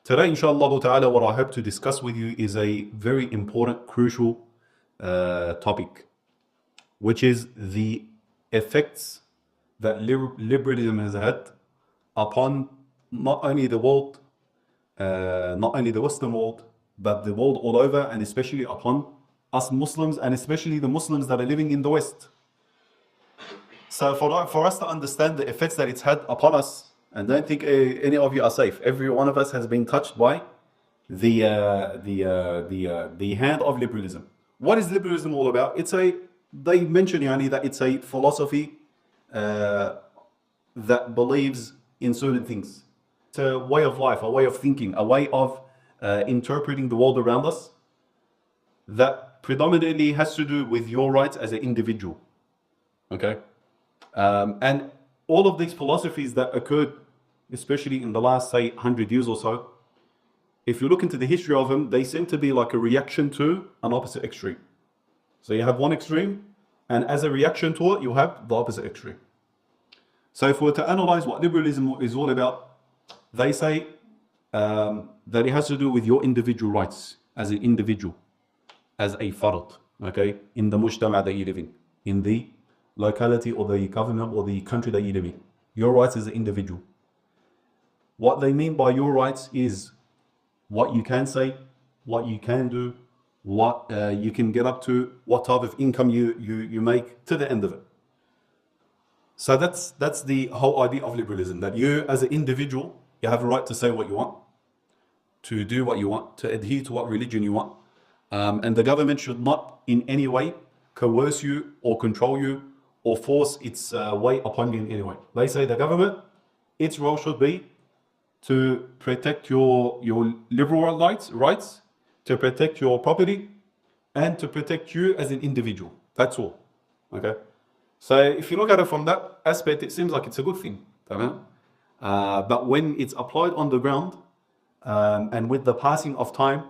Today, inshallah ta'ala, what I hope to discuss with you is a very important, crucial topic, which is the effects that liberalism has had upon not only the world, not only the Western world, but the world all over, and especially upon us Muslims, and especially the Muslims that are living in the West. So for us to understand the effects that it's had upon us, and don't think any of you are safe. Every one of us has been touched by the hand of liberalism. What is liberalism all about? They mention that it's a philosophy that believes in certain things. It's a way of life, a way of thinking, a way of interpreting the world around us that predominantly has to do with your rights as an individual. Okay? And all of these philosophies that occurred, especially in the last, say, 100 years or so, if you look into the history of them, they seem to be like a reaction to an opposite extreme. So you have one extreme, and as a reaction to it, you have the opposite extreme. So if we were to analyze what liberalism is all about, they say that it has to do with your individual rights as an individual, as a fard, okay, in the mujtama that you live in the locality or the government or the country that you live in. Your rights as an individual. What they mean by your rights is what you can say, what you can do, what you can get up to, what type of income you make, to the end of it. So that's the whole idea of liberalism, that you as an individual, you have a right to say what you want, to do what you want, to adhere to what religion you want. And the government should not in any way coerce you or control you or force its way upon you in any way. They say the government, its role should be to protect your liberal rights, to protect your property, and to protect you as an individual. That's all. Okay? So if you look at it from that aspect, it seems like it's a good thing. But when it's applied on the ground, and with the passing of time,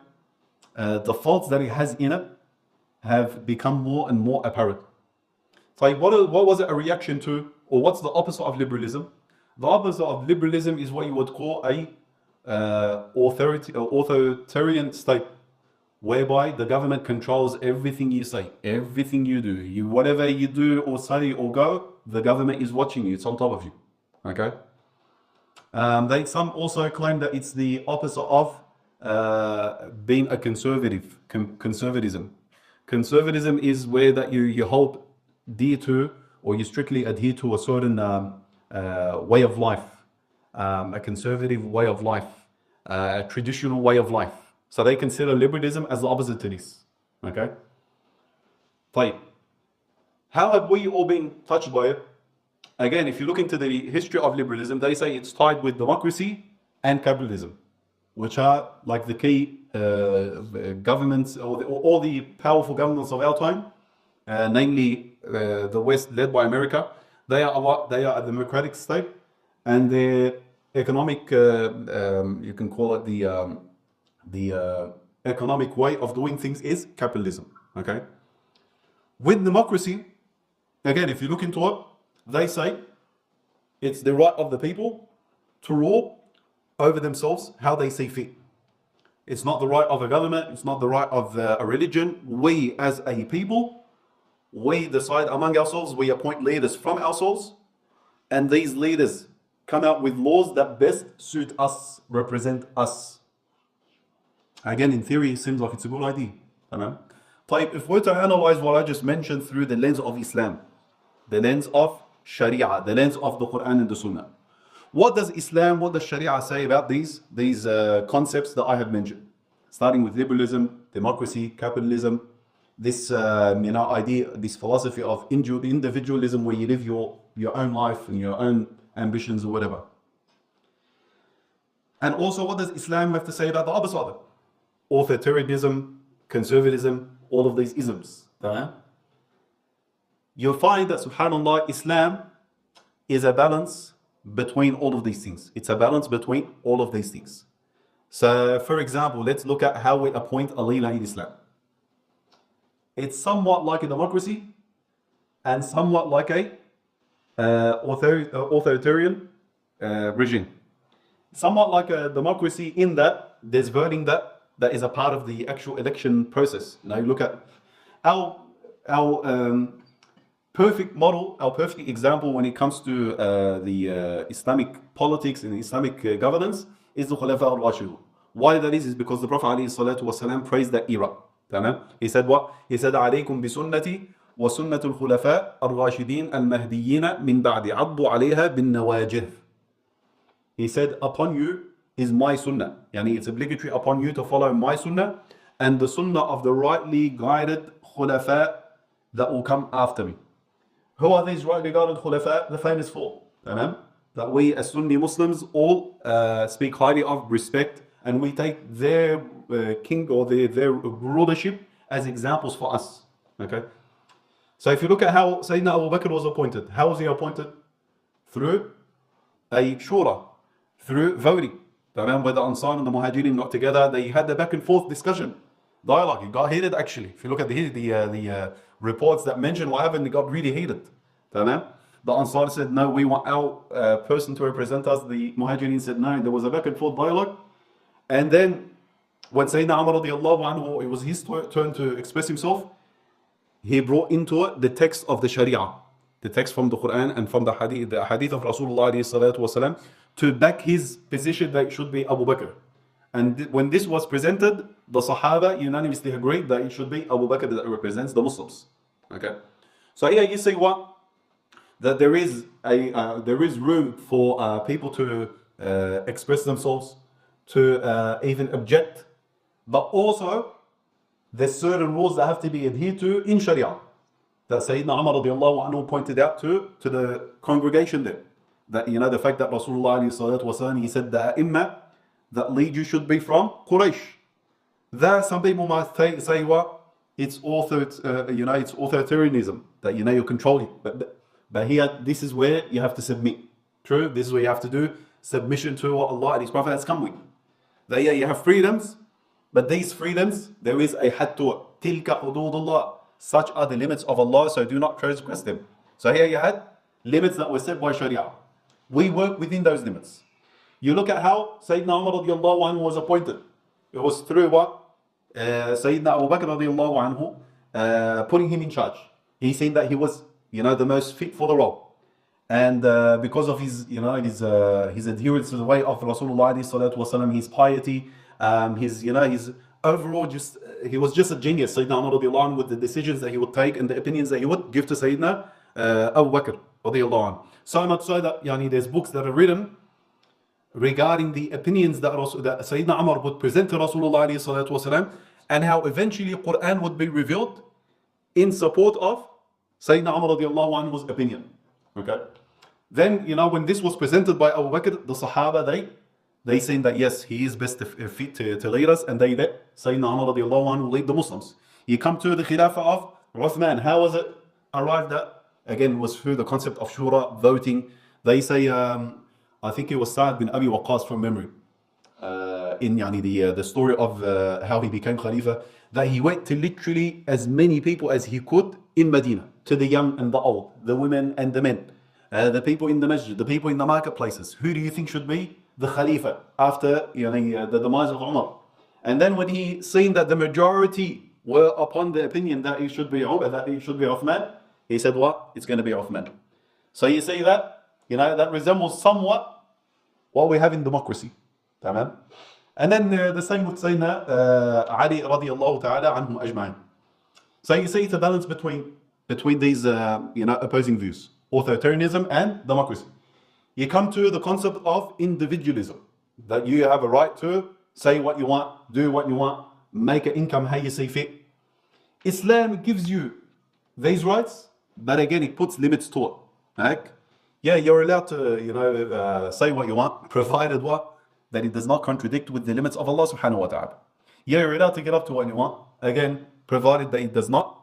the faults that it has in it have become more and more apparent. So what was it a reaction to, or what's the opposite of liberalism? The opposite of liberalism is what you would call a authoritarian state, whereby the government controls everything you say, everything you do. Whatever you do or say or go, the government is watching you. It's on top of you. Okay. Some also claim that it's the opposite of being a conservatism. Conservatism is where that you hold dear to, or you strictly adhere to a certain way of life, a conservative way of life, a traditional way of life. So they consider liberalism as the opposite to this. Okay? Fine. How have we all been touched by it? Again, if you look into the history of liberalism, they say it's tied with democracy and capitalism, which are like the key governments, or all the powerful governments of our time, namely the West, led by America. They are a democratic state, and their economic, you can call it the economic way of doing things is capitalism. Okay. With democracy, again, if you look into it, they say it's the right of the people to rule over themselves how they see fit. It's not the right of a government. It's not the right of a religion. We as a people, we decide among ourselves, we appoint leaders from ourselves, and these leaders come out with laws that best suit us, represent us. Again, in theory, it seems like it's a good idea. If we're to analyze what I just mentioned through the lens of Islam, the lens of Sharia, the lens of the Quran and the Sunnah, what does Islam, what does Sharia say about these concepts that I have mentioned? Starting with liberalism, democracy, capitalism, this idea, this philosophy of individualism, where you live your own life and your own ambitions or whatever. And also, what does Islam have to say about the opposite of it? Authoritarianism, conservatism, all of these isms. You'll find that, subhanAllah, Islam is a balance between all of these things. It's a balance between all of these things. So, for example, let's look at how we appoint a leader in Islam. It's somewhat like a democracy and somewhat like a authoritarian regime. somewhat like a democracy in that there's voting that is a part of the actual election process. Now you look at our perfect model, our perfect example when it comes to the Islamic politics and Islamic governance is the Khulafa al-Rashidun. Why that is because the Prophet ﷺ praised that era. He said what? He said, عليكم بسنتي وسنة الخلفاء الراشدين المهديين من بعد عضوا عليها بالنواجذ. He said, upon you is my sunnah. Yani it's obligatory upon you to follow my sunnah and the sunnah of the rightly guided khulafa that will come after me. Who are these rightly guided khulafa? The famous four. That we as Sunni Muslims all speak highly of, respect, and we take their king or their rulership as examples for us. Okay. So if you look at how Sayyidina Abu Bakr was appointed, how was he appointed? Through a shura, through voting. Where the Ansar and the Muhajirin got together, they had the back and forth discussion, dialogue. It got heated actually. If you look at the reports that mention what happened, it got really heated. The Ansar said, no, we want our person to represent us. The Muhajirin said, no. There was a back and forth dialogue. And then when Sayyidina Umar radiallahu anhu, it was his turn to express himself, he brought into it the text of the Sharia, the text from the Quran and from the hadith of Rasulullah ﷺ, to back his position that it should be Abu Bakr. And when this was presented, the Sahaba unanimously agreed that it should be Abu Bakr that represents the Muslims. Okay. So here you see what? That there is room for people to express themselves, to even object, but also there's certain rules that have to be adhered to in Sharia. That Sayyidina Umar radiallahu anhu pointed out to the congregation there. That, the fact that Rasulullah he said that Ummah that lead you should be from Quraysh. There some people might say what? It's it's authoritarianism, that you're controlling. But here, this is where you have to submit. True, this is where you have to do submission to what Allah and His Prophet has come with. That you have freedoms, but these freedoms, there is a had to it. Tilka hududullah. Such are the limits of Allah, so do not transgress them. So here you had limits that were set by Sharia. We work within those limits. You look at how Sayyidina Umar radiallahu anhu was appointed. It was through what? Sayyidina Abu Bakr radiallahu anhu putting him in charge. He seen that he was, the most fit for the role. And because of his, his adherence to the way of Rasulullah sallallahu alaihi wasallam, his piety, his overall he was just a genius, Sayyidina Umar radiallahu anhu, with the decisions that he would take and the opinions that he would give to Sayyidina Abu Bakr radiallahu anhu. So much so that there's books that are written regarding the opinions that Sayyidina Umar would present to Rasulullah sallallahu alaihi wasallam, and how eventually Quran would be revealed in support of Sayyidina Umar radiallahu anhu's opinion. Okay. Then, when this was presented by Abu Bakr, the Sahaba, they saying that yes, he is best fit to lead us, and they let Sayyidina Umar radiallahu anhu lead the Muslims. You come to the Khilafah of Uthman. How was it arrived at? Again, was through the concept of shura, voting. They say, I think it was Sa'd bin Abi Waqqas from memory, in the story of how he became Khalifa, that he went to literally as many people as he could in Medina, to the young and the old, the women and the men, the people in the masjid, the people in the marketplaces. Who do you think should be the Khalifa after the demise of Umar? And then when he seen that the majority were upon the opinion that it should be Umar, that it should be Uthman, he said what? It's going to be Uthman. So you see that, that resembles somewhat what we have in democracy. And then the same with Sayyidina Ali radiallahu ta'ala anhum ajma'in. So you see it's a balance between these opposing views, authoritarianism and democracy. You come to the concept of individualism, that you have a right to say what you want, do what you want, make an income how you see fit. Islam gives you these rights, but again it puts limits to it. Like, you're allowed to say what you want, provided what? That it does not contradict with the limits of Allah subhanahu wa ta'ala. You're allowed to get up to what you want, again, provided that it does not,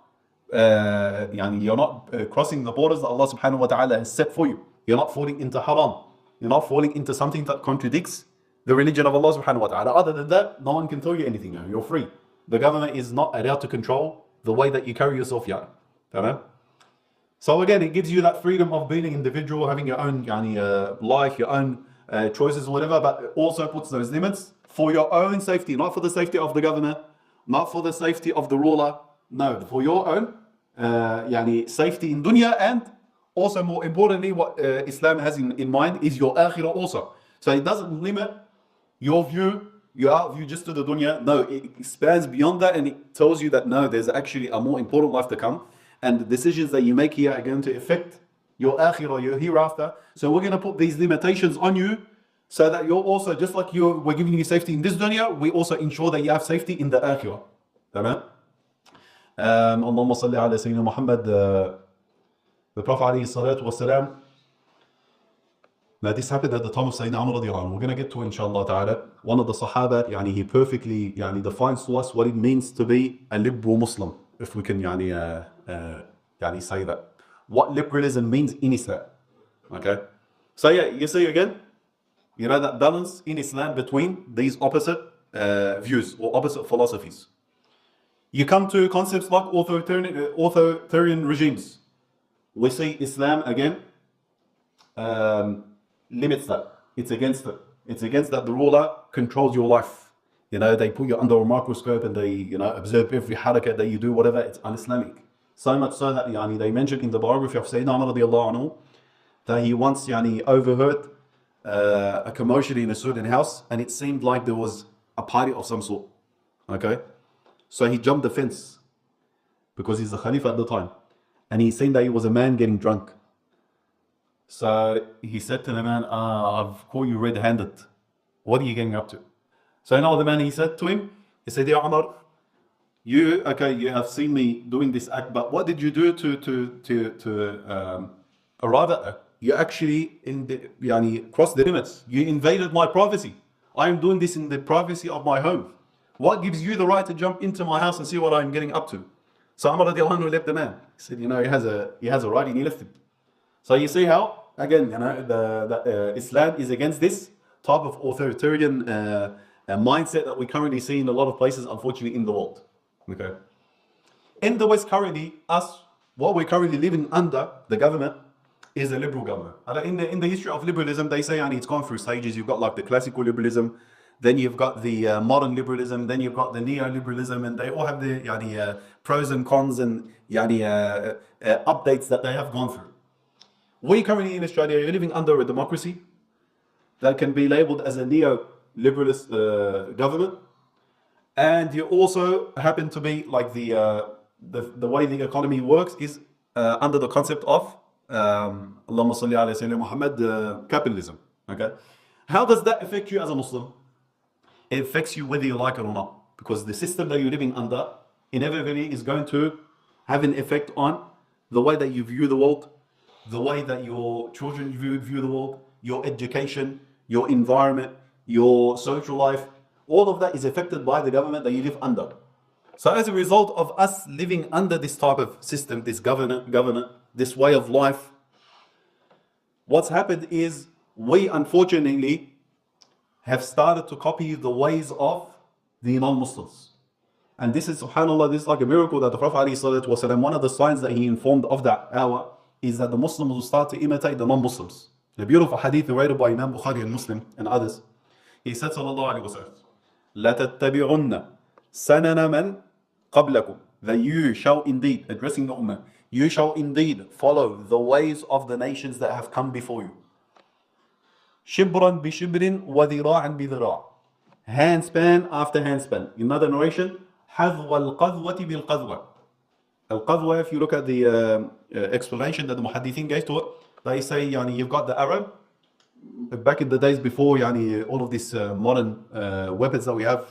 you're not crossing the borders that Allah subhanahu wa ta'ala has set for you. You're not falling into haram. You're not falling into something that contradicts the religion of Allah subhanahu wa ta'ala. Other than that, no one can tell you anything. You're free. The government is not allowed to control the way that you carry yourself. So again, it gives you that freedom of being an individual, having your own life, your own choices, whatever, but also puts those limits for your own safety, not for the safety of the government, not for the safety of the ruler, no, for your own safety in dunya, and also more importantly, what Islam has in mind is your akhirah also. So it doesn't limit your view, your out view just to the dunya. No, it expands beyond that and it tells you that no, there's actually a more important life to come. And the decisions that you make here are going to affect your akhirah, your hereafter. So we're going to put these limitations on you so that you're also, just like we're giving you safety in this dunya, we also ensure that you have safety in the akhirah. Tamam? Allahumma salli ala Sayyidina Muhammad. The Prophet alayhi salatu wasalam. Now this happened at the time of Sayyidina Umar radiallahu anhu. We're going to get to it, inshallah ta'ala. One of the Sahaba, he perfectly defines to us what it means to be a liberal Muslim, if we can say that. What liberalism means in Islam. Okay? So yeah, you see again, that balance in Islam between these opposite views or opposite philosophies. You come to concepts like authoritarian regimes. We see Islam again limits that. It's against it. It's against that the ruler controls your life. They put you under a microscope and they observe every harakat that you do, whatever. It's un-Islamic. So much so that they mentioned in the biography of Sayyidina Umar radiallahu anhu that he once overheard a commotion in a certain house, and it seemed like there was a party of some sort. Okay? So he jumped the fence because he's the Khalifa at the time. And he seen that he was a man getting drunk. So he said to the man, I've caught you red-handed. What are you getting up to? So the man, he said to him, he said, Ya Umar, you have seen me doing this act, but what did you do to arrive at that? You actually crossed the limits. You invaded my privacy. I am doing this in the privacy of my home. What gives you the right to jump into my house and see what I'm getting up to? So Umar radiallahu anhu left the man. He said, he has a right, and he left him. So you see how, again, Islam is against this type of authoritarian mindset that we currently see in a lot of places, unfortunately, in the world. Okay. In the West currently, what we're currently living under, the government, is a liberal government. In the history of liberalism, they say it's gone through stages. You've got like the classical liberalism, then you've got the modern liberalism, then you've got the neoliberalism, and they all have the pros and cons and updates that they have gone through. We currently in Australia are living under a democracy that can be labeled as a neo-liberalist government, and you also happen to be like the way the economy works is under the concept of Allahumma salli ala Sayyidina Muhammad, capitalism. Okay, how does that affect you as a Muslim? It affects you whether you like it or not, because the system that you're living under inevitably is going to have an effect on the way that you view the world, the way that your children view the world, your education, your environment, your social life. All of that is affected by the government that you live under. So as a result of us living under this type of system, this government, this way of life, what's happened is we unfortunately have started to copy the ways of the non-Muslims. And this is, subhanAllah, this is like a miracle that the Prophet ﷺ, one of the signs that he informed of that hour is that the Muslims will start to imitate the non-Muslims. The beautiful hadith narrated by Imam Bukhari and Muslim and others. He said, sallallahu alayhi wa sallam, لَا تَتَّبِعُنَّ سَنَنَ مَنْ قَبْلَكُمْ, that you shall indeed, addressing the Ummah, you shall indeed follow the ways of the nations that have come before you. شِبْرًا بِشِبْرٍ وَذِرَاعًا بِذِرَاعٍ, handspan after handspan. In another narration, حَذْوَ الْقَذْوَةِ بِالْقَذْوَةِ. Al-Qadwa, if you look at the explanation that the Muhaddithin gave to it, they say you've got the arrow. Back in the days before all of these modern weapons that we have,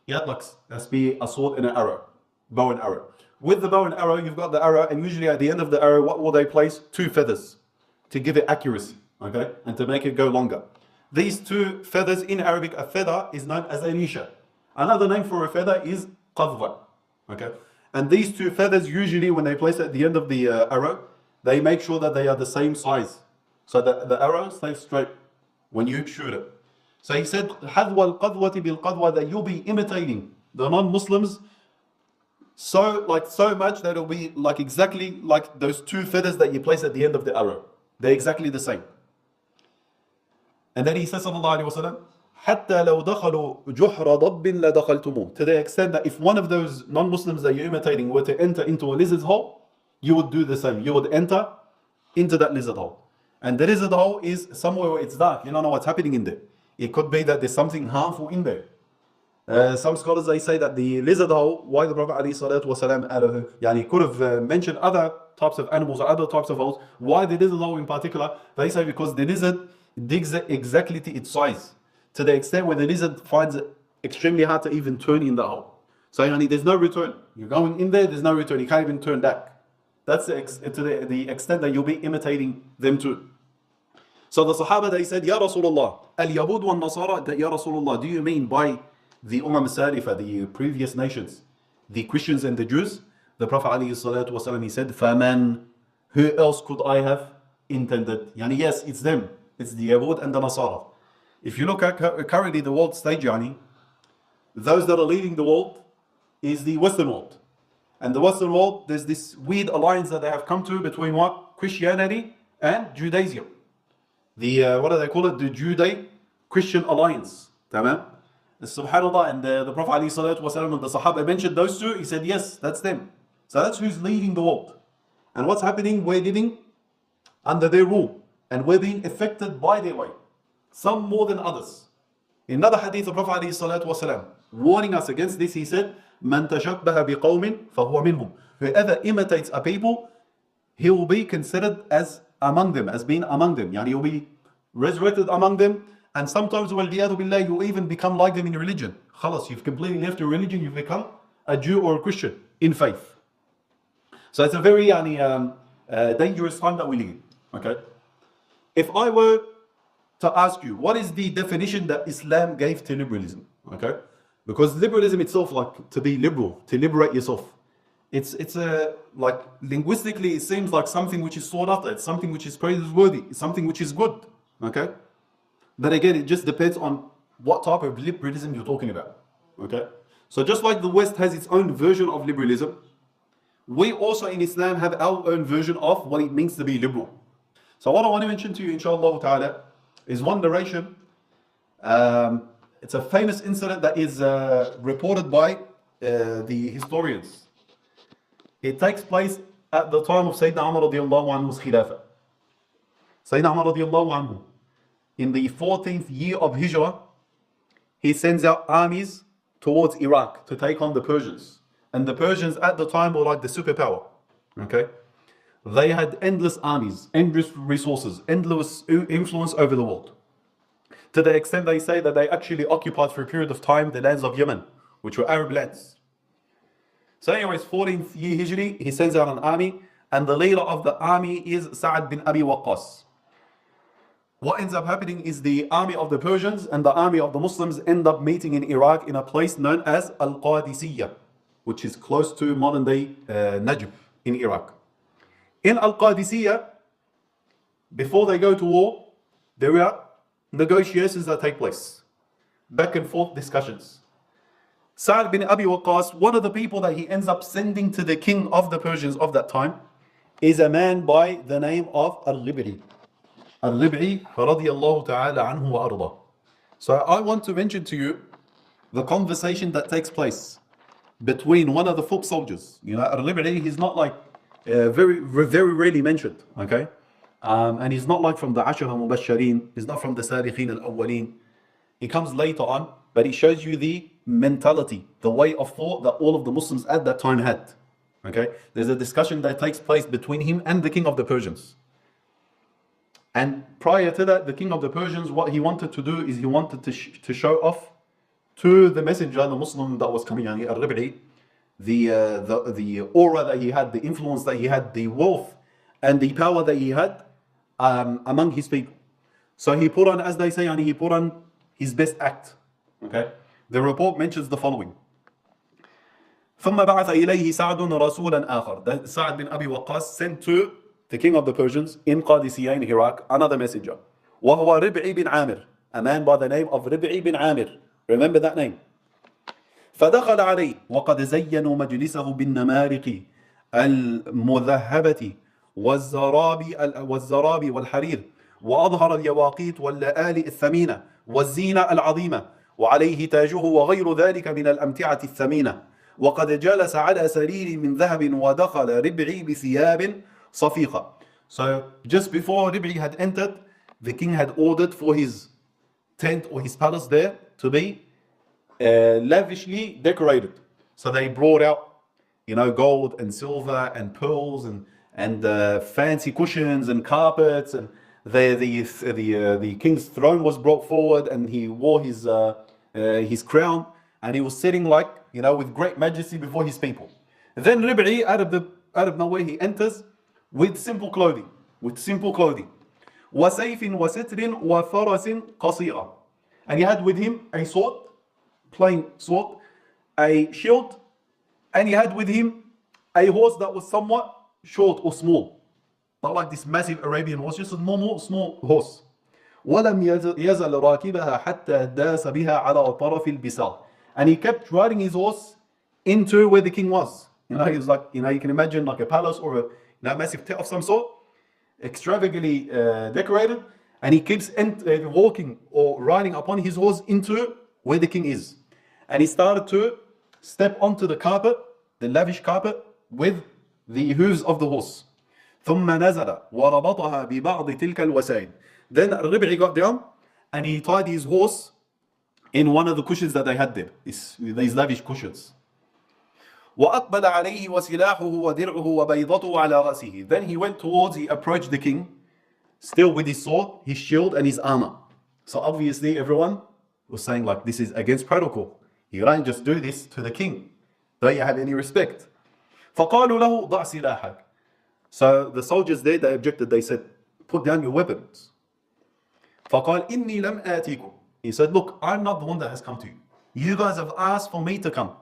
you had like a spear, a sword, and an arrow, bow and arrow. With the bow and arrow, you've got the arrow, and usually at the end of the arrow, what will they place? 2 feathers to give it accuracy, okay, and to make it go longer. These 2 feathers in Arabic, a feather is known as a nisha. Another name for a feather is qadwa, okay. And these 2 feathers, usually when they place it at the end of the arrow, they make sure that they are the same size, so that the arrow stays straight when you shoot it. So he said, حَذْوَ الْقَذْوَةِ بِالْقَذْوَةِ, that you'll be imitating the non-Muslims so much that it'll be like exactly like those 2 feathers that you place at the end of the arrow. They're exactly the same. And then he says, sallallahu alayhi wa sallam, حتى لو دخلوا جحر ضب لدخلتموه. To the extent that if one of those non-Muslims that you're imitating were to enter into a lizard's hole, you would do the same. You would enter into that lizard hole. And the lizard hole is somewhere where it's dark. You don't know what's happening in there. It could be that there's something harmful in there. Some scholars, they say that the lizard hole, why the Prophet ﷺ could have mentioned other types of animals or other types of holes. Why the lizard hole in particular? They say because the lizard digs exactly to its size, to the extent where the lizard finds it extremely hard to even turn in the hole. So there's no return. You're going in there, there's no return. You can't even turn back. That's to the extent that you'll be imitating them too. So the Sahaba, they said, Ya Rasulullah, al-Yahud wa nasara, that Ya Rasulullah, do you mean by the Ummah Salifa, the previous nations, the Christians and the Jews? The Prophet ﷺ, he said, فَمَنْ, who else could I have intended? Yes, it's them. It's the Yahud and the Nasara. If you look at currently the world stage, those that are leading the world is the Western world. And the Western world, there's this weird alliance that they have come to between what? Christianity and Judaism. The, what do they call it? The Judeo-Christian alliance. Tamam? Subhanallah, and the Prophet ﷺ, the Sahaba mentioned those two, he said, yes, that's them. So that's who's leading the world. And what's happening? We're living under their rule. And we're being affected by their way. Some more than others. In another hadith, the Prophet ﷺ, warning us against this, he said, مَنْ تَشَبَّهَ بِقَوْمٍ فَهُوَ مِنْهُمْ. Whoever imitates a people, he will be considered as among them, as being among them. He'll be resurrected among them. And sometimes, وَالْعِيَاذُ بِاللَّهِ, you even become like them in religion. Khalas, you've completely left your religion, you've become a Jew or a Christian in faith. So it's a very dangerous time that we live in. Okay? If I were to ask you, what is the definition that Islam gave to liberalism? Okay? Because liberalism itself, like to be liberal, to liberate yourself, it's like linguistically, it seems like something which is sought after, it's something which is praiseworthy, it's something which is good. Okay? But again, it just depends on what type of liberalism you're talking about. Okay? So just like the West has its own version of liberalism, we also in Islam have our own version of what it means to be liberal. So what I want to mention to you, inshallah ta'ala, is one narration. It's a famous incident that is reported by the historians. It takes place at the time of Sayyidina Umar radiallahu anhu's khilafah. Sayyidina Umar radiallahu anhu, in the 14th year of Hijrah, he sends out armies towards Iraq to take on the Persians. And the Persians at the time were like the superpower. Okay? They had endless armies, endless resources, endless influence over the world. To the extent they say that they actually occupied for a period of time the lands of Yemen, which were Arab lands. So anyways, 14th year Hijri, he sends out an army, and the leader of the army is Sa'ad bin Abi Waqqas. What ends up happening is the army of the Persians and the army of the Muslims end up meeting in Iraq in a place known as Al-Qadisiyah, which is close to modern day Najib in Iraq. In Al-Qadisiyah, before they go to war, there are negotiations that take place, back and forth discussions. Sa'ad bin Abi Waqqas, one of the people that he ends up sending to the king of the Persians of that time, is a man by the name of Al-Lib'i. Al-Lib'i radiyallahu ta'ala anhu wa arda. So I want to mention to you the conversation that takes place between one of the foot soldiers. Al-Lib'i, he's not like very rarely mentioned, okay? And he's not like from the Ashara Mubashareen, he's not from the Sarikhin al-Awwaleen. He comes later on, but he shows you the mentality, the way of thought that all of the Muslims at that time had. Okay? There's a discussion that takes place between him and the king of the Persians. And prior to that, the king of the Persians, what he wanted to do is he wanted to show off to the messenger, the Muslim that was coming, Al-Rib'i, the aura that he had, the influence that he had, the wealth and the power that he had among his people. So he put on, as they say, he put on his best act. Okay? The report mentions the following. ثم بعث إليه سعد رسولا آخر. That Sa'ad bin Abi Waqqas sent to the king of the Persians in Qadisiyah in Iraq another messenger. وهو ربعي بن عامر. A man by the name of ربعي بن عامر. Remember that name. فدخل عليه وقد زينوا مجلسه بالنمارق المذهبة والزراب والحرير وأظهر اليواقيت واللآلئ الثمينة والزينة العظيمة وعليه تاجه وغير ذلك من الأمتعة الثمينة وقد جلس على سرير من ذهب ودخل ربعي بثياب صفيقة. So just before Rib'i had entered, the king had ordered for his tent or his palace there to be lavishly decorated. So they brought out, gold and silver and pearls and fancy cushions and carpets, and the king's throne was brought forward, and he wore his crown, and he was sitting with great majesty before his people. Then Rib'i, out of nowhere, he enters with simple clothing. وَسَيْفٍ وَسِتْرٍ وَفَرَسٍ قَصِيرًا. And he had with him a sword, plain sword, a shield, and he had with him a horse that was somewhat short or small. Not like this massive Arabian horse, just a normal small horse. وَلَمْ يَزَلْ رَاكِبَهَا حَتَّى دَاسَ بِهَا عَلَى طَرَفِ الْبِسَاطِ. And he kept riding his horse into where the king was. He was like, you can imagine like a palace or a massive tent of some sort, extravagantly decorated, and he keeps walking or riding upon his horse into where the king is. And he started to step onto the carpet, the lavish carpet, with the hooves of the horse. ثم نزل وربطها ببعض تلك الوسائل. Then Rib'i got down and he tied his horse in one of the cushions that they had there, these lavish cushions. وأقبل عليه وسلاحه ودرعه وبيضته على رأسه. Then he approached the king, still with his sword, his shield, and his armor. So obviously everyone was saying this is against protocol. You can't just do this to the king. Don't you have any respect? فقالوا له ضع سلاحك. So the soldiers there, they objected. They said, put down your weapons. فقال إني لم آتيكم. He said, look, I'm not the one that has come to you. You guys have asked for me to come.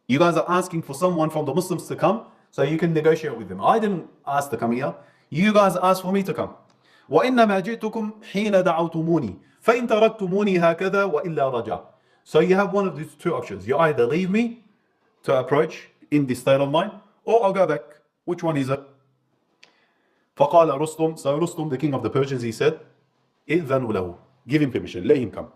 You guys are asking for someone from the Muslims to come so you can negotiate with them. I didn't ask to come here. You guys asked for me to come. وإنما جئتكم حين دعوتموني فإن تركتموني هكذا وإلا رجع. So you have one of these two options. You either leave me to approach in this state of mind, or I'll go back. Which one is it? فقال رستم. So Rustum, the king of the Persians, he said, إذنوا له. Give him permission. Let him come.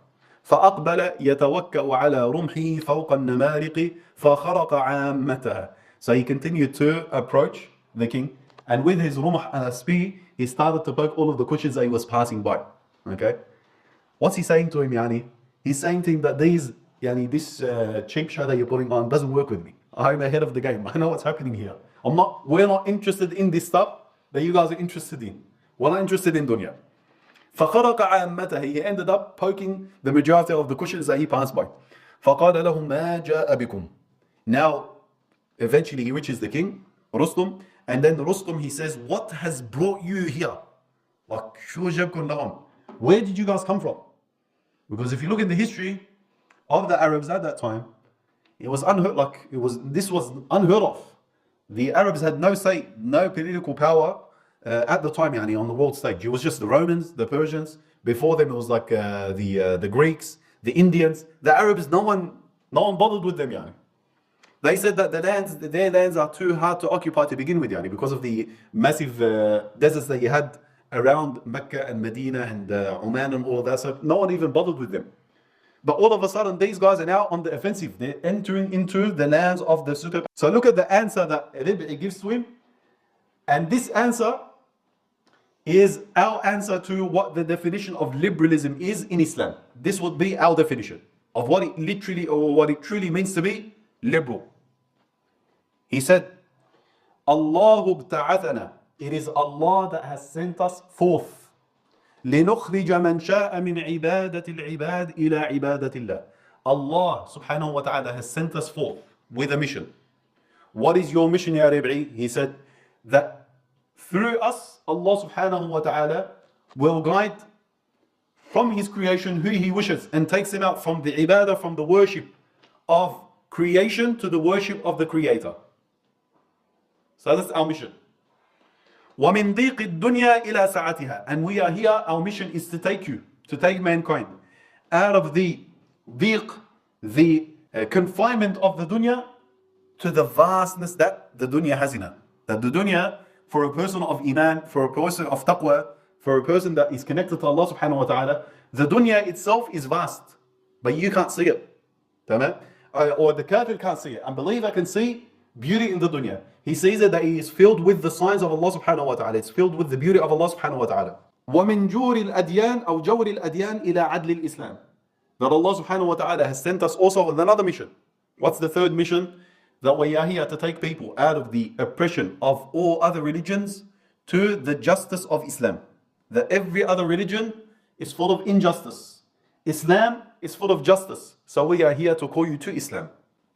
فأقبل يتوكأ على رمحه فوق النمارق فخرق عامتها. So he continued to approach the king, and with his rumh and a spear, he started to poke all of the cushions that he was passing by. Okay? What's he saying to him, Yani? He's saying to him that this cheap show that you're putting on doesn't work with me. I'm ahead of the game. I know what's happening here. We're not interested in this stuff that you guys are interested in. We're not interested in dunya. فَخَرَقَ عَامَّتَهِ. He ended up poking the majority of the cushions that he passed by. فَقَالَ لَهُ مَا جَاءَ بِكُمْ. Now, eventually he reaches the king, Rustum, and then Rustum, he says, what has brought you here? Where did you guys come from? Because if you look in the history of the Arabs at that time, it was this was unheard of. The Arabs had no say, no political power at the time, on the world stage. It was just the Romans, the Persians. Before them, it was the Greeks, the Indians. The Arabs, no one bothered with them, They said that their lands are too hard to occupy to begin with, because of the massive deserts that you had around Mecca and Medina and Oman and all of that. So no one even bothered with them. But all of a sudden, these guys are now on the offensive. They're entering into the lands of the super. So look at the answer that Rib'i gives to him. And this answer is our answer to what the definition of liberalism is in Islam. This would be our definition of what it literally or what it truly means to be liberal. He said, Allahu bta'athana. It is Allah that has sent us forth. لنخرج من شاء من عبادة العباد إلى عبادة الله. Allah subhanahu wa ta'ala has sent us forth with a mission. What is your mission, Ya Rib'i? He said that through us, Allah subhanahu wa ta'ala will guide from His creation who He wishes and takes them out from the ibadah, from the worship of creation to the worship of the Creator. So that's our mission. وَمِن ضِيقِ الدُّنْيَا إِلَى سَعَتِهَا. And we are here, our mission is to take mankind out of the dhiq, the confinement of the dunya, to the vastness that the dunya has in it. That the dunya, for a person of iman, for a person of taqwa, for a person that is connected to Allah subhanahu wa ta'ala, the dunya itself is vast, but you can't see it. Tamam? Or the kafir can't see it. Unbeliever can see beauty in the dunya. He sees it that he is filled with the signs of Allah subhanahu wa ta'ala. It's filled with the beauty of Allah subhanahu wa ta'ala. وَمِن جُورِ الْأَدْيَانِ أو جَوْرِ الْأَدْيَانِ إِلَى عَدْلِ الْإِسْلَامِ. That Allah subhanahu wa ta'ala has sent us also with another mission. What's the third mission? That we are here to take people out of the oppression of all other religions to the justice of Islam. That every other religion is full of injustice. Islam is full of justice. So we are here to call you to Islam.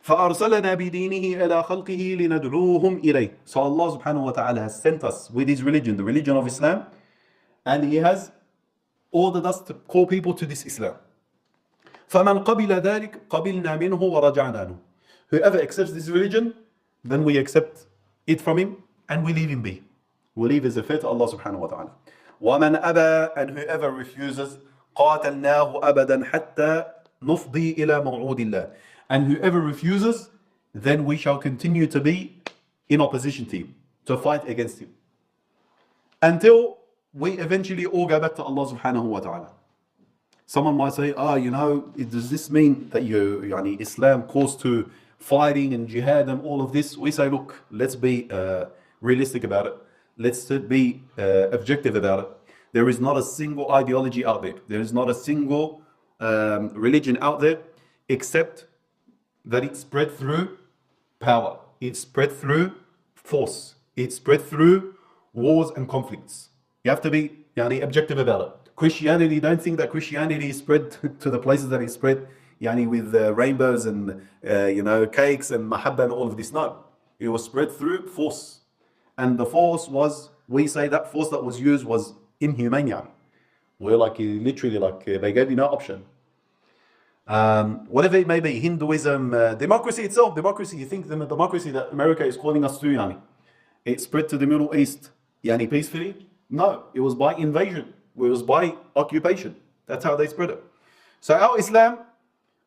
فَأَرْسَلَنَا بِدِينِهِ إِلَىٰ خَلْقِهِ لِنَدْعُوهُمْ إِلَيْهِ. So Allah subhanahu wa ta'ala has sent us with His religion, the religion of Islam, and He has ordered us to call people to this Islam. فَمَنْ قَبِلَ ذَلِكَ قَبِلْنَا مِنْهُ وَرَجَعْنَا لَهُ. Whoever accepts this religion, then we accept it from him and we leave him be. We leave as a faith to Allah subhanahu wa ta'ala. وَمَنْ أَبَى, and whoever refuses, قَاتَلْنَاهُ أَبَدًا حَتَّى نُفْضِي إِلَى مَوْعُودِ اللَّهِ. And whoever refuses, then we shall continue to be in opposition to him, to fight against him, until we eventually all go back to Allah subhanahu wa ta'ala. Someone might say, does this mean that Islam calls to fighting and jihad and all of this? We say, look, let's be realistic about it. Let's be objective about it. There is not a single ideology out there. There is not a single religion out there except that it's spread through power. It's spread through force. It's spread through wars and conflicts. You have to be objective about it. Christianity, don't think that Christianity is spread to the places that it's spread, with rainbows and cakes and mahabba and all of this. No, it was spread through force, and the force was, we say that force that was used was inhumane. We're literally they gave you no option. Whatever it may be, Hinduism, democracy itself, democracy. You think the democracy that America is calling us to, it spread to the Middle East, peacefully? No, it was by invasion. It was by occupation. That's how they spread it. So our Islam,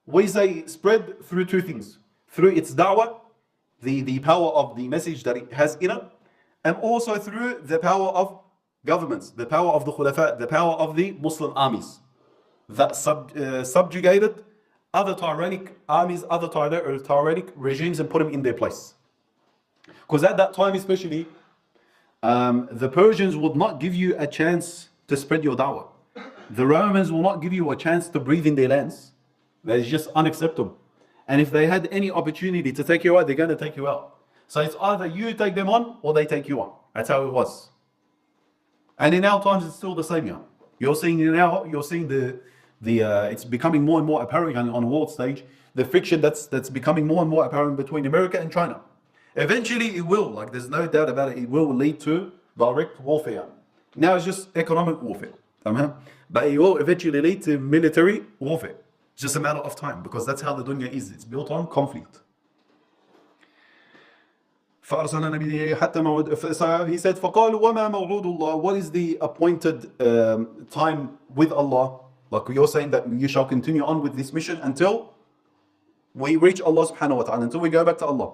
we say, spread through two things. Through its da'wah, the power of the message that it has in it, and also through the power of governments, the power of the khulafa, the power of the Muslim armies that subjugated other tyrannic armies, other tyrannic regimes, and put them in their place. Because at that time especially, the Persians would not give you a chance to spread your da'wah. The Romans will not give you a chance to breathe in their lands. That is just unacceptable. And if they had any opportunity to take you out, they're going to take you out. So it's either you take them on or they take you on. That's how it was. And in our times, it's still the same. You're seeing the it's becoming more and more apparent on a world stage, the friction that's becoming more and more apparent between America and China. Eventually, it will. There's no doubt about it. It will lead to direct warfare. Now it's just economic warfare. But it will eventually lead to military warfare. It's just a matter of time, because that's how the dunya is. It's built on conflict. So he said, فَقَالُوا وَمَا مَوْعُودُ اللَّهِ. What is the appointed time with Allah? Like you're saying that you shall continue on with this mission until we reach Allah subhanahu wa ta'ala, until we go back to Allah.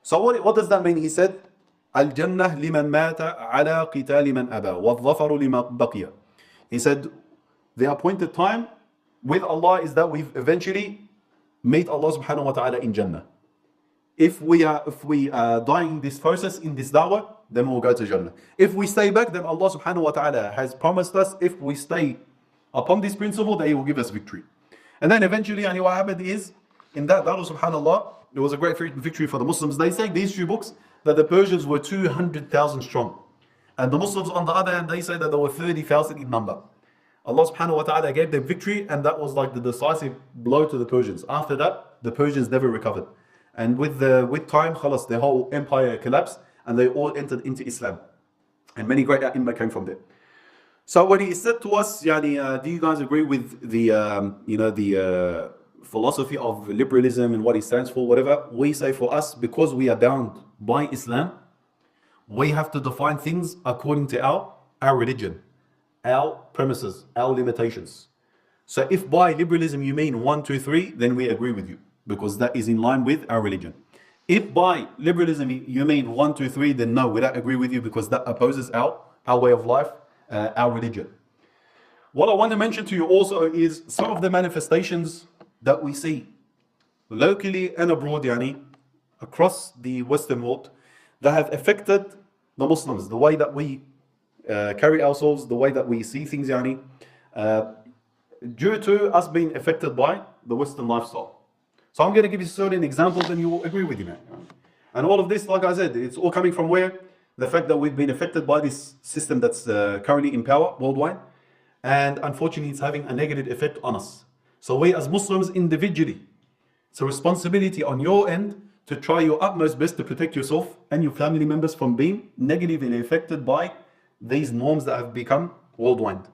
So what does that mean? He said, الجنة لمن مات على قتال من أبى والظفر لما بقي. He said, the appointed time with Allah is that we eventually meet Allah subhanahu wa ta'ala in Jannah. If we are dying in this process, in this da'wah, then we'll go to Jannah. If we stay back, then Allah subhanahu wa ta'ala has promised us, if we stay upon this principle, that He will give us victory. And then eventually, what happened is, in that battle, subhanAllah, it was a great victory for the Muslims. They say, these two books, that the Persians were 200,000 strong. And the Muslims, on the other hand, they say that there were 30,000 in number. Allah subhanahu wa ta'ala gave them victory, and that was like the decisive blow to the Persians. After that, the Persians never recovered. And with time, khalas, their whole empire collapsed, and they all entered into Islam. And many great Ummah came from there. So when he said to us, do you guys agree with the philosophy of liberalism and what it stands for, whatever? We say for us, because we are bound by Islam, we have to define things according to our religion, our premises, our limitations. So if by liberalism you mean 1, 2, 3, then we agree with you, because that is in line with our religion. If by liberalism you mean 1, 2, 3, then no, we don't agree with you, because that opposes our way of life, our religion. What I want to mention to you also is some of the manifestations that we see locally and abroad, across the Western world, that have affected the Muslims, the way that we carry ourselves, the way that we see things, due to us being affected by the Western lifestyle. So I'm going to give you certain examples and you will agree with me. And all of this, like I said, it's all coming from where? The fact that we've been affected by this system that's currently in power worldwide. And unfortunately, it's having a negative effect on us. So we as Muslims individually, it's a responsibility on your end to try your utmost best to protect yourself and your family members from being negatively affected by these norms that have become worldwide.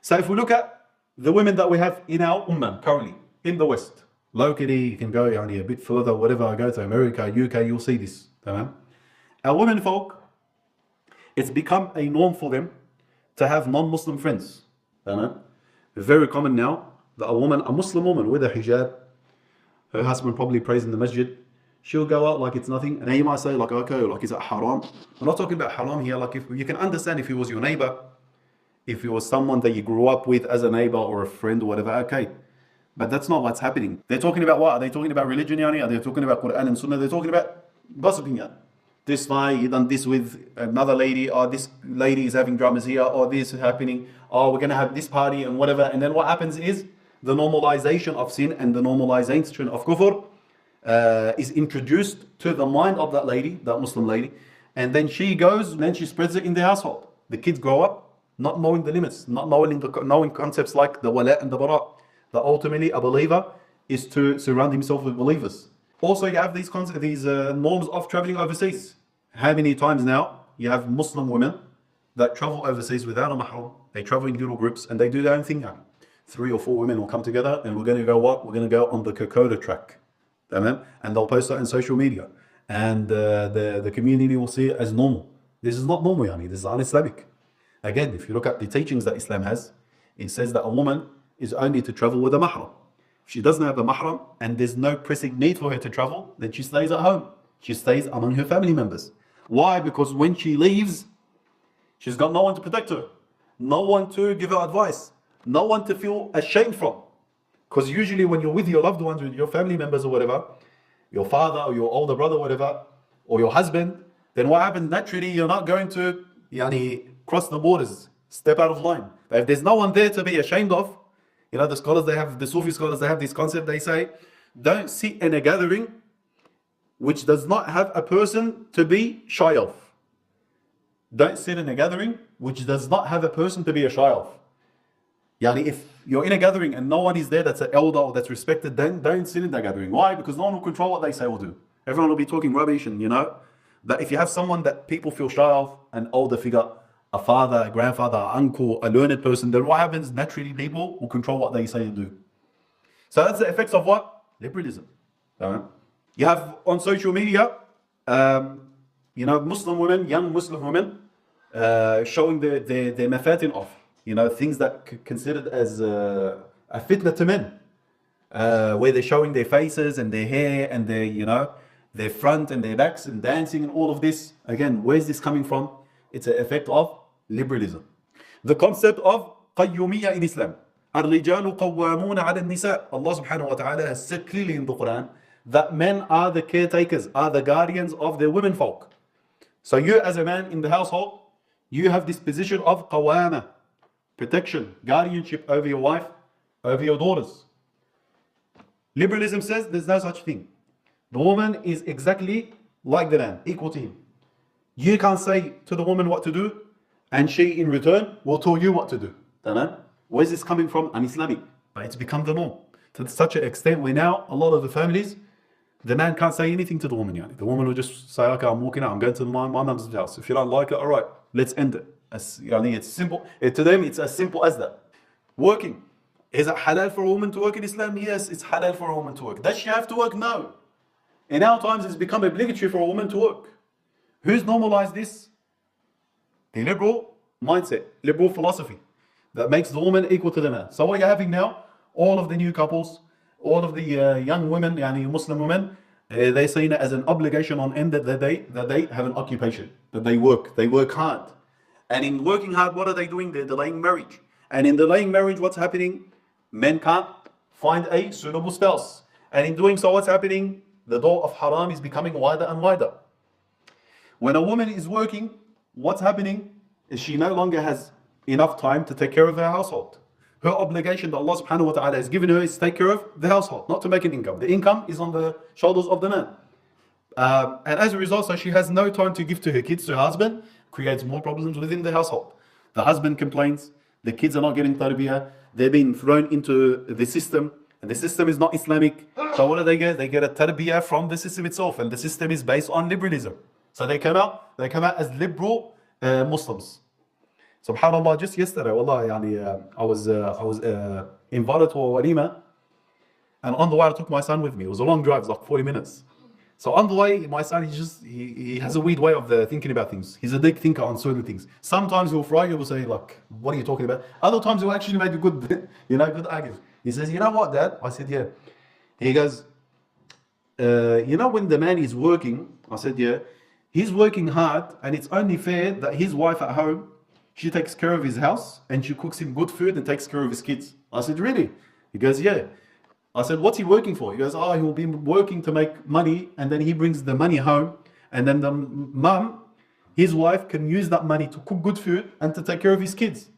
So if we look at the women that we have in our Ummah currently, in the West, locally, you can go a bit further, whatever, I go to America, UK, you'll see this. Our women folk, it's become a norm for them to have non-Muslim friends. Very common now that a Muslim woman with a hijab, her husband probably prays in the masjid, she'll go out like it's nothing, and then you might say like, okay, like is that haram? I'm not talking about haram here, like if you can understand if he was your neighbor, if he was someone that you grew up with as a neighbor or a friend or whatever, okay. But that's not what's happening. They're talking about what? Are they talking about religion, Are they talking about Quran and Sunnah? They're talking about gossiping, This guy, he done this with another lady, or this lady is having dramas here, or this is happening, or we're going to have this party and whatever. And then what happens is the normalization of sin and the normalization of kufr is introduced to the mind of that lady, that Muslim lady. And then she goes, and then she spreads it in the household. The kids grow up not knowing the limits, not knowing concepts like the wala and the bara. That ultimately a believer is to surround himself with believers. Also, you have these norms of traveling overseas. How many times now you have Muslim women that travel overseas without a mahram? They travel in little groups and they do their own thing. 3 or 4 women will come together and we're going to go what? We're going to go on the Coca-Cola track. And they'll post that on social media. And the community will see it as normal. This is not normal, This is un-Islamic. Again, if you look at the teachings that Islam has, it says that a woman is only to travel with a mahram. If she doesn't have a mahram and there's no pressing need for her to travel, then she stays at home. She stays among her family members. Why? Because when she leaves, she's got no one to protect her, no one to give her advice, no one to feel ashamed from. Because usually when you're with your loved ones, with your family members or whatever, your father or your older brother, whatever, or your husband, then what happens? Naturally, you're not going to cross the borders, step out of line. But if there's no one there to be ashamed of, the scholars, the Sufi scholars, they have this concept, they say, don't sit in a gathering which does not have a person to be shy of. Don't sit in a gathering which does not have a person to be shy of. If you're in a gathering and no one is there that's an elder or that's respected, then don't sit in that gathering. Why? Because no one will control what they say or do. Everyone will be talking rubbish, and that if you have someone that people feel shy of, an older figure, a father, a grandfather, an uncle, a learned person, then what happens? Naturally, people will control what they say and do. So that's the effects of what? Liberalism. You have on social media, Muslim women, young Muslim women, showing their mafatin off. Things that considered as a fitna to men, where they're showing their faces and their hair and their front and their backs and dancing and all of this. Again, where's this coming from? It's an effect of liberalism. The concept of qayyumiyya in Islam. الرجال قوامون على النساء. Allah subhanahu wa ta'ala has said clearly in the Quran that men are the caretakers, are the guardians of their women folk. So you as a man in the household, you have this position of qawama, protection, guardianship over your wife, over your daughters. Liberalism says there's no such thing. The woman is exactly like the man, equal to him. You can't say to the woman what to do, and she in return will tell you what to do. Where is this coming from? Un-Islamic. But it's become the norm. To such an extent where now a lot of the families, the man can't say anything to the woman. The woman will just say, okay, I'm walking out, I'm going to my mum's house. If you don't like it, all right, let's end it. It's simple. To them, it's as simple as that. Working. Is it halal for a woman to work in Islam? Yes, it's halal for a woman to work. Does she have to work? No. In our times, it's become obligatory for a woman to work. Who's normalized this? The liberal mindset, liberal philosophy that makes the woman equal to the man. So what you're having now, all of the new couples, all of the young women, Muslim women, they're saying it as an obligation on end that they have an occupation, that they work hard. And in working hard, what are they doing? They're delaying marriage. And in delaying marriage, what's happening? Men can't find a suitable spouse. And in doing so, what's happening? The door of haram is becoming wider and wider. When a woman is working, what's happening is she no longer has enough time to take care of her household. Her obligation that Allah subhanahu wa ta'ala has given her is to take care of the household, not to make an income. The income is on the shoulders of the man. And as a result, so she has no time to give to her kids, to her husband, creates more problems within the household. The husband complains, the kids are not getting tarbiyah, they're being thrown into the system, and the system is not Islamic. So what do they get? They get a tarbiyah from the system itself, and the system is based on liberalism. So they come out as liberal Muslims. Subhanallah, just yesterday, wallah, I was invited to a walima, and on the way I took my son with me. It was a long drive, it was like 40 minutes. So on the way, my son, he has a weird way of thinking about things. He's a big thinker on certain things. Sometimes he'll fry you, will say, like, what are you talking about? Other times he'll actually make a good, good argument. He says, you know what, Dad? I said, yeah. He goes, when the man is working, I said, yeah, he's working hard, and it's only fair that his wife at home, she takes care of his house, and she cooks him good food and takes care of his kids. I said, really? He goes, yeah. I said, what's he working for? He goes, he'll be working to make money, and then he brings the money home, and then the mum, his wife, can use that money to cook good food and to take care of his kids.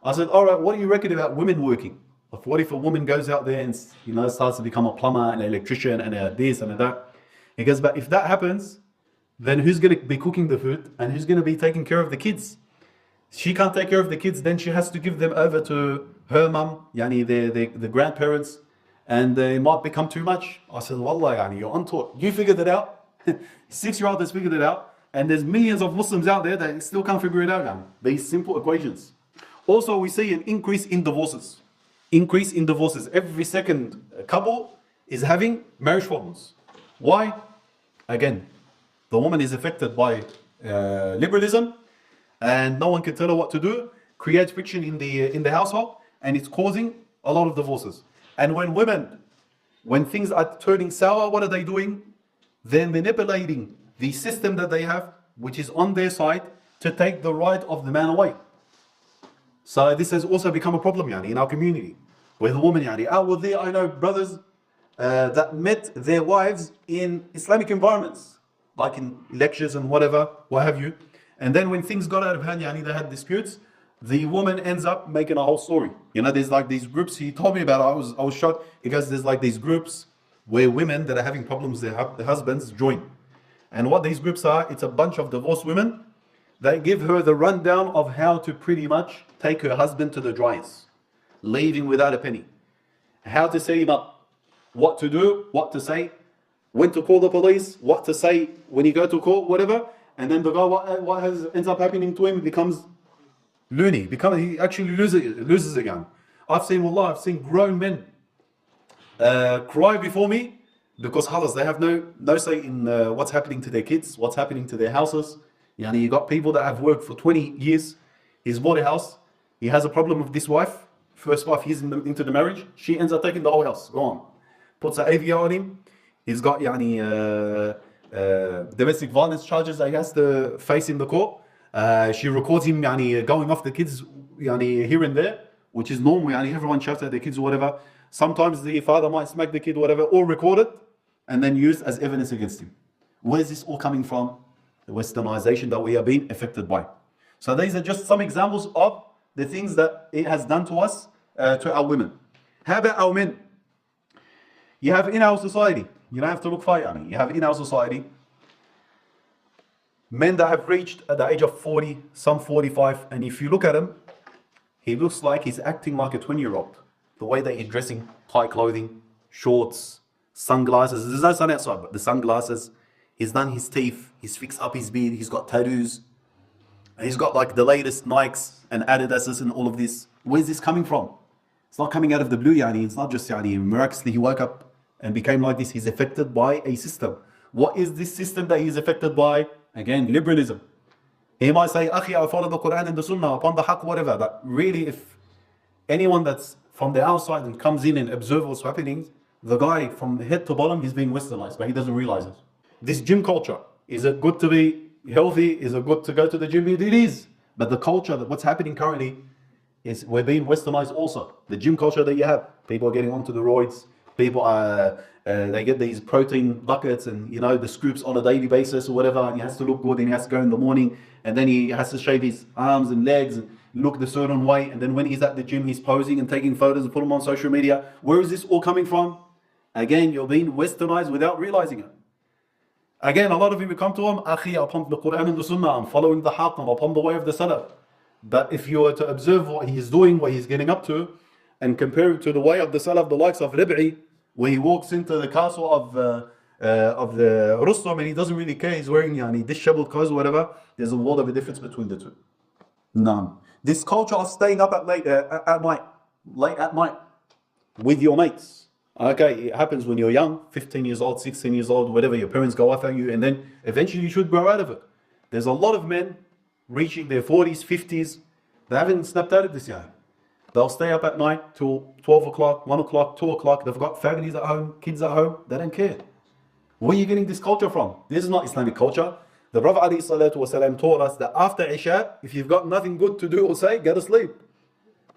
I said, all right, what do you reckon about women working? Like, what if a woman goes out there and starts to become a plumber and an electrician and a this and a that? He goes, but if that happens, then who's going to be cooking the food and who's going to be taking care of the kids? She can't take care of the kids, then she has to give them over to her mum, the grandparents, and they might become too much. I said, wallah, you're untaught. You figured it out. 6-year-old has figured it out, and there's millions of Muslims out there that still can't figure it out. These simple equations. Also, we see an increase in divorces. Every second couple is having marriage problems. Why? Again, the woman is affected by liberalism, and no one can tell her what to do, creates friction in the household, and it's causing a lot of divorces. And when things are turning sour, what are they doing? They're manipulating the system that they have, which is on their side, to take the right of the man away. So this has also become a problem in our community. Where the woman, I know brothers that met their wives in Islamic environments, like in lectures and what have you. And then when things got out of hand, they had disputes, the woman ends up making a whole story. There's like these groups, he told me about it, I was shocked, because there's like these groups where women that are having problems, their husbands join. And what these groups are, it's a bunch of divorced women that give her the rundown of how to pretty much take her husband to the dryers, leaving without a penny. How to set him up, what to do, what to say, when to call the police, what to say when you go to court, whatever. And then the guy, what ends up happening to him, becomes loony. He actually loses again. I've seen grown men cry before me because they have no say in what's happening to their kids, what's happening to their houses. You got people that have worked for 20 years. He's bought a house. He has a problem with this wife. First wife, he's into the marriage. She ends up taking the whole house. Go on. Puts an AVR on him. He's got domestic violence charges that he has to face in the court. She records him going off the kids here and there, which is normal. Everyone shouts at their kids or whatever. Sometimes the father might smack the kid or whatever, or record it and then use as evidence against him. Where's this all coming from? The westernization that we are being affected by. So these are just some examples of the things that it has done to us, to our women. How about our men? You have in our society, you don't have to look far, you have in our society men that have reached at the age of 40, some 45, and if you look at him, he looks like he's acting like a 20-year-old. The way that he's dressing, tight clothing, shorts, sunglasses. There's no sun outside, but the sunglasses. He's done his teeth, he's fixed up his beard, he's got tattoos. And he's got like the latest Nikes and Adidas's and all of this. Where's this coming from? It's not coming out of the blue, It's not just miraculously he woke up and became like this. He's affected by a system. What is this system that he's affected by? Again, liberalism. He might say, Akhi, I follow the Quran and the Sunnah upon the Haqq, whatever. But really, if anyone that's from the outside and comes in and observes what's happening, the guy from head to bottom is being westernized, but he doesn't realize it. This gym culture, is it good to be healthy? Is it good to go to the gym? It is. But the culture, that what's happening currently is we're being westernized also. The gym culture that you have, people are getting onto the roids, people are, they get these protein buckets and, you know, the scoops on a daily basis or whatever, and he has to look good and he has to go in the morning, and then he has to shave his arms and legs and look the certain way, and then when he's at the gym, he's posing and taking photos and put them on social media. Where is this all coming from? Again, you're being westernized without realizing it. Again, a lot of people come to him, Akhi, upon the Quran and the Sunnah, I'm following the Haqq, I'm upon the way of the Salaf. But if you were to observe what he's doing, what he's getting up to, and compare it to the way of the Salaf, the likes of Rib'i, where he walks into the castle of the Rustam and he doesn't really care, he's wearing disheveled clothes or whatever, there's a world of a difference between the two. None. This culture of staying up late at night, with your mates. Okay, it happens when you're young, 15 years old, 16 years old, whatever, your parents go after you, and then eventually you should grow out of it. There's a lot of men reaching their 40s, 50s, they haven't snapped out of this yet. They'll stay up at night till 12 o'clock, 1 o'clock, 2 o'clock, they've got families at home, kids at home, they don't care. Where are you getting this culture from? This is not Islamic culture. The Prophet ﷺ taught us that after Isha, if you've got nothing good to do or say, go to sleep.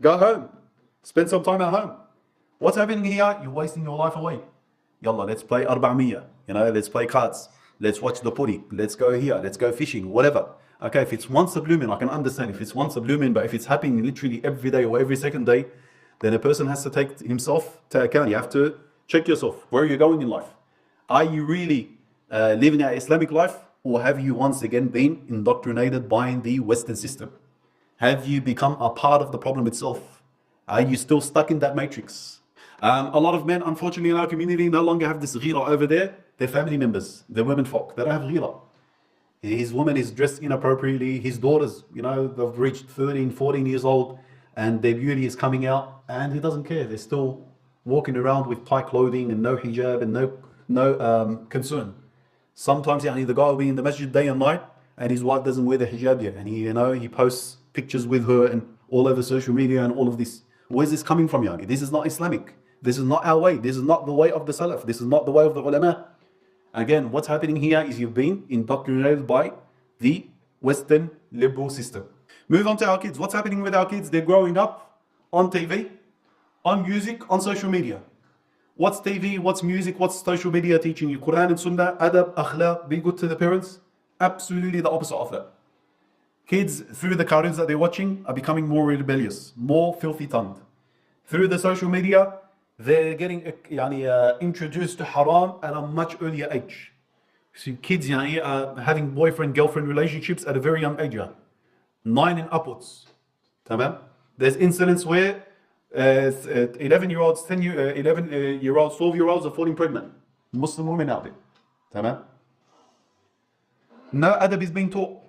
Go home. Spend some time at home. What's happening here? You're wasting your life away. Yalla, let's play Arba'amiyya. Let's play cards. Let's watch the puri. Let's go here. Let's go fishing. Whatever. Okay, if it's once a blue moon, I can understand if it's once a blue moon, but if it's happening literally every day or every second day, then a person has to take himself to account. You have to check yourself. Where are you going in life? Are you really living an Islamic life? Or have you once again been indoctrinated by the Western system? Have you become a part of the problem itself? Are you still stuck in that matrix? A lot of men, unfortunately, in our community no longer have this ghira over there. Their family members, their women folk, they don't have ghira. His woman is dressed inappropriately. His daughters, they've reached 13, 14 years old and their beauty is coming out and he doesn't care. They're still walking around with tight clothing and no hijab and no concern. Sometimes the guy will be in the masjid day and night and his wife doesn't wear the hijab yet. And he posts pictures with her and all over social media and all of this. Where's this coming from, yani? This is not Islamic. This is not our way. This is not the way of the Salaf. This is not the way of the ulama. Again, what's happening here is you've been indoctrinated by the Western liberal system. Move on to our kids. What's happening with our kids? They're growing up on TV, on music, on social media. What's TV, what's music, what's social media teaching you? Quran and Sunnah, adab, akhlaq, be good to the parents? Absolutely the opposite of that. Kids, through the cartoons that they're watching, are becoming more rebellious, more filthy-tongued. Through the social media, they're getting introduced to haram at a much earlier age. So kids are having boyfriend-girlfriend relationships at a very young age. 9 and upwards. Tamam? There's incidents where 11-year-olds, 11-year-olds, 12-year-olds are falling pregnant. Muslim women out there. Tamam? No adab is being taught.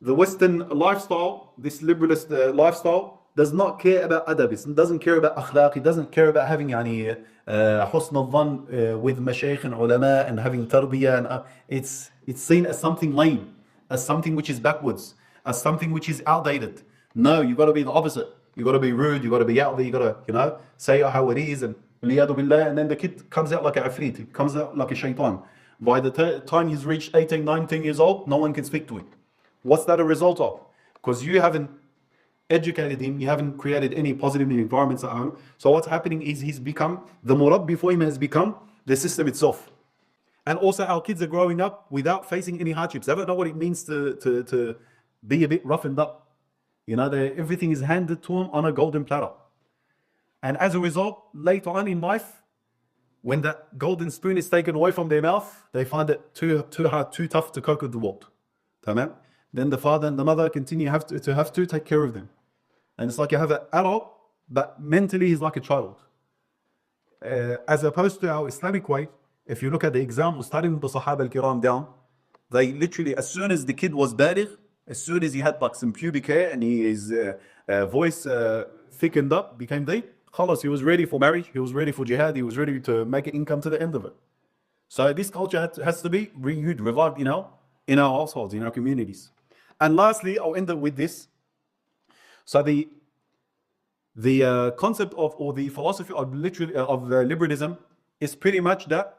The Western lifestyle, this liberalist lifestyle, does not care about adab. It doesn't care about akhlaq. It doesn't care about having husn al-dhan with mashaykh and ulama and having tarbiyah. And it's seen as something lame, as something which is backwards, as something which is outdated. No, you've got to be the opposite. You've got to be rude. You've got to be out there. You've got to, say how it is. And then the kid comes out like a afrit. He comes out like a shaitan. By the time he's reached 18, 19 years old, no one can speak to him. What's that a result of? Because you haven't educated him, you haven't created any positive environments at home. So what's happening is he's become, the murabbi for him has become the system itself. And also our kids are growing up without facing any hardships. They don't know what it means to be a bit roughened up. Everything is handed to them on a golden platter. And as a result, later on in life, when that golden spoon is taken away from their mouth, they find it too hard, too tough to cope with the world. Then the father and the mother continue to have to take care of them. And it's like you have an adult, but mentally he's like a child. As opposed to our Islamic way, if you look at the example, starting with the Sahaba al-Kiram down, they literally, as soon as the kid was baligh, as soon as he had like some pubic hair and his voice thickened up, became deep, khalas, he was ready for marriage, he was ready for jihad, he was ready to make an income to the end of it. So this culture has to be renewed, revived, in our households, in our communities. And lastly, I'll end up with this. So the concept of, or the philosophy of liberalism is pretty much that,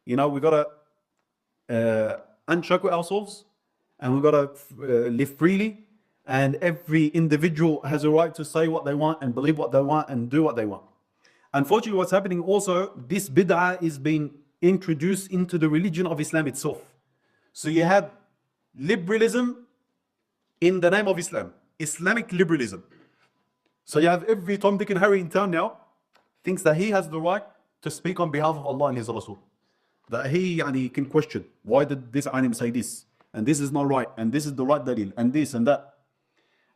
we got to unshackle ourselves and we got to live freely and every individual has a right to say what they want and believe what they want and do what they want. Unfortunately, what's happening also, this bid'ah is being introduced into the religion of Islam itself. So you have liberalism in the name of Islam, Islamic liberalism. So you have every Tom, Dick and Harry in town now thinks that he has the right to speak on behalf of Allah and His Rasul. That he can question, why did this alim say this? And this is not right, and this is the right dalil, and this and that.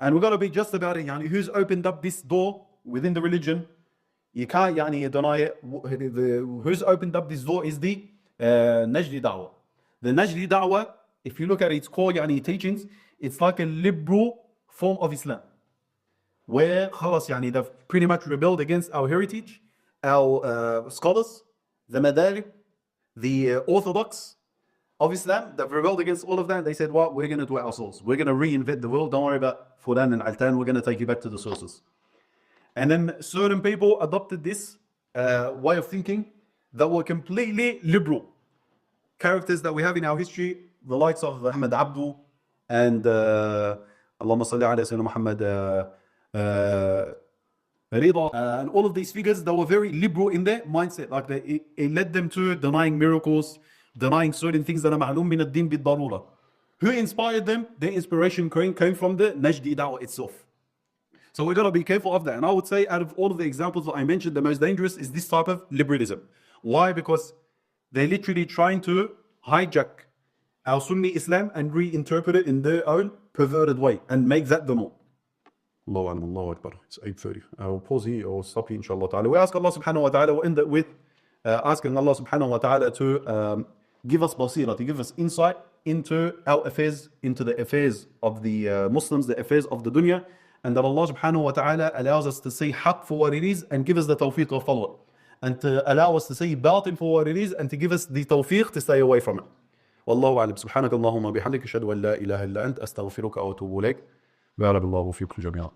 And we're going to be just about it, who's opened up this door within the religion. You can't deny it. Who's opened up this door is the Najdi Da'wah. The Najdi Da'wah, if you look at its core teachings, it's like a liberal form of Islam, where they've pretty much rebelled against our heritage, our scholars, the madhahib, the orthodox of Islam. They've rebelled against all of that. They said, well, we're going to do it ourselves. We're going to reinvent the world. Don't worry about Fulan and Altan. We're going to take you back to the sources. And then certain people adopted this way of thinking that were completely liberal. Characters that we have in our history, the likes of Ahmad Abdu and Allahumma salli ala Sayyidina Muhammad Rida, and all of these figures that were very liberal in their mindset. Like it led them to denying miracles, denying certain things that are ma'lum min ad-din bid-darura. Who inspired them? Their inspiration came from the Najdi Da'wah itself. So we're going to be careful of that. And I would say out of all of the examples that I mentioned, the most dangerous is this type of liberalism. Why? Because they're literally trying to hijack our Sunni Islam and reinterpret it in their own perverted way and make that the norm. Allahu Akbar, Allahu Akbar. It's 8:30. I will pause here or stop here, inshallah ta'ala. We ask Allah subhanahu wa ta'ala, we'll end it with asking Allah subhanahu wa ta'ala to give us basira, to give us insight into our affairs, into the affairs of the Muslims, the affairs of the dunya, and that Allah subhanahu wa ta'ala allows us to see haqq for what it is and give us the tawfiq to follow it, and to allow us to see batil for what it is and to give us the tawfiq to stay away from it. Wallahu a'lam. Subhanaka Allahumma bihamdika ashhadu an la ilaha illa ant astaghfiruka wa atubu ilayk. Barakallahu fikum jami'an.